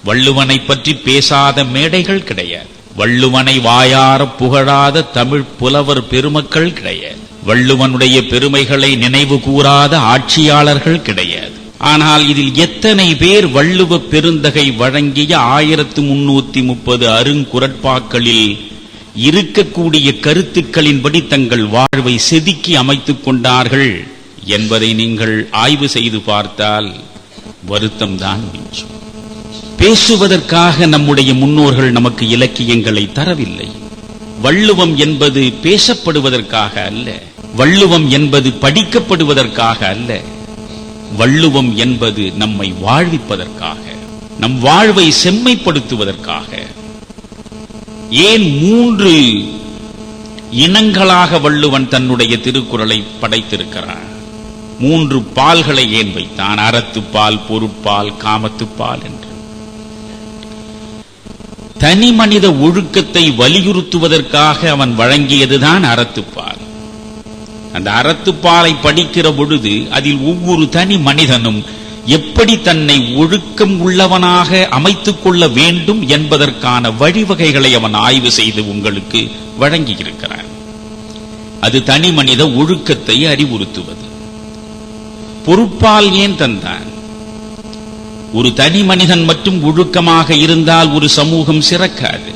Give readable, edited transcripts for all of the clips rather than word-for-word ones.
வள்ளுவனை பற்றி பேசாத மேடைகள் கிடையாது. வள்ளுவனை வாயார புகழாத தமிழ் புலவர் பெருமக்கள் கிடையாது. வள்ளுவனுடைய பெருமைகளை நினைவு கூறாத ஆட்சியாளர்கள் கிடையாது. ஆனால் இதில் எத்தனை பேர் வள்ளுவ பெருந்தகை வழங்கிய 1330 அருங்குறட்பாக்களில் இருக்கக்கூடிய கருத்துக்களின்படி தங்கள் வாழ்வை செதுக்கி அமைத்துக் கொண்டார்கள் என்பதை நீங்கள் ஆய்வு செய்து பார்த்தால் வருத்தம்தான் மிஞ்சும். பேசுவதற்காக நம்முடைய முன்னோர்கள் நமக்கு இலக்கியங்களை தரவில்லை. வள்ளுவம் என்பது பேசப்படுவதற்காக அல்ல. வள்ளுவம் என்பது படிக்கப்படுவதற்காக அல்ல. வள்ளுவம் என்பது நம்மை வாழ்விப்பதற்காக, நம் வாழ்வை செம்மைப்படுத்துவதற்காக. ஏன் 3 இனங்களாக வள்ளுவன் தன்னுடைய திருக்குறளை படைத்திருக்கிறான்? 3 பால்களை ஏன் வைத்தான்? அறத்துப்பால், பொருட்பால், காமத்துப்பால் என்று. தனி மனித ஒழுக்கத்தை வலியுறுத்துவதற்காக அவன் வழங்கியதுதான் அறத்துப்பால். அந்த அறத்துப்பாலை படிக்கிற பொழுது அதில் ஒவ்வொரு தனி மனிதனும் எப்படி தன்னை ஒழுக்கம் உள்ளவனாக அமைத்துக் கொள்ள வேண்டும் என்பதற்கான வழிவகைகளை அவன் ஆய்வு செய்து உங்களுக்கு வழங்கியிருக்கிறான். அது தனி மனித ஒழுக்கத்தை அறிவுறுத்துவது. பொருட்பால் ஏன் தந்தான்? ஒரு தனி மனிதன் மட்டும் ஒழுக்கமாக இருந்தால் ஒரு சமூகம் சிறக்காது.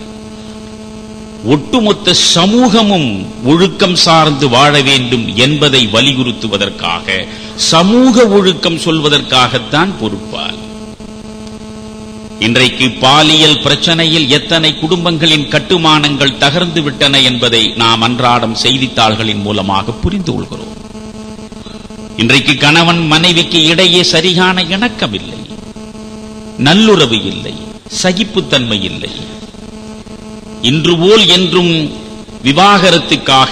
ஒட்டுமொத்த சமூகமும் ஒழுக்கம் சார்ந்து வாழ வேண்டும் என்பதை வலியுறுத்துவதற்காக, சமூக ஒழுக்கம் சொல்வதற்காகத்தான் பொருட்பால். இன்றைக்கு பாலியல் பிரச்சனையில் எத்தனை குடும்பங்களின் கட்டுமானங்கள் தகர்ந்து விட்டன என்பதை நாம் அன்றாடம் செய்தித்தாள்களின் மூலமாக புரிந்து கொள்கிறோம். இன்றைக்கு கணவன் மனைவிக்கு இடையே சரியான இணக்கம் இல்லை, நல்லுறவு இல்லை, சகிப்புத்தன்மை இல்லை. இன்று போல் என்றும் விவாகரத்துக்காக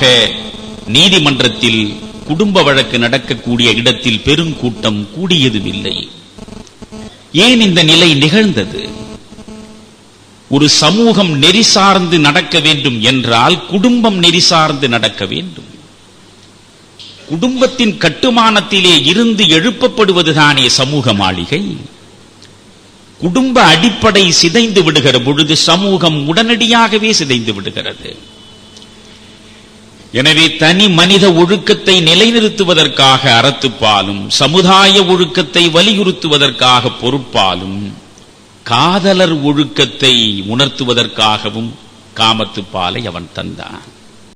நீதிமன்றத்தில் குடும்ப வழக்கு நடக்கக்கூடிய இடத்தில் பெருங்கூட்டம் கூடியதும் இல்லை. ஏன் இந்த நிலை நிகழ்ந்தது? ஒரு சமூகம் நெறி சார்ந்து நடக்க வேண்டும் என்றால் குடும்பம் நெறி சார்ந்து நடக்க வேண்டும். குடும்பத்தின் கட்டுமானத்திலே இருந்து எழுப்பப்படுவதுதானே சமூக மாளிகை. குடும்ப அடிப்படை சிதைந்து விடுகிற பொழுது சமூகம் உடனடியாகவே சிதைந்து விடுகிறது. எனவே தனி மனித ஒழுக்கத்தை நிலைநிறுத்துவதற்காக அறத்துப்பாலும், சமுதாய ஒழுக்கத்தை வலியுறுத்துவதற்காக பொருட்பாலும், காதலர் ஒழுக்கத்தை உணர்த்துவதற்காகவும் காமத்துப்பாலை அவன் தந்தான்.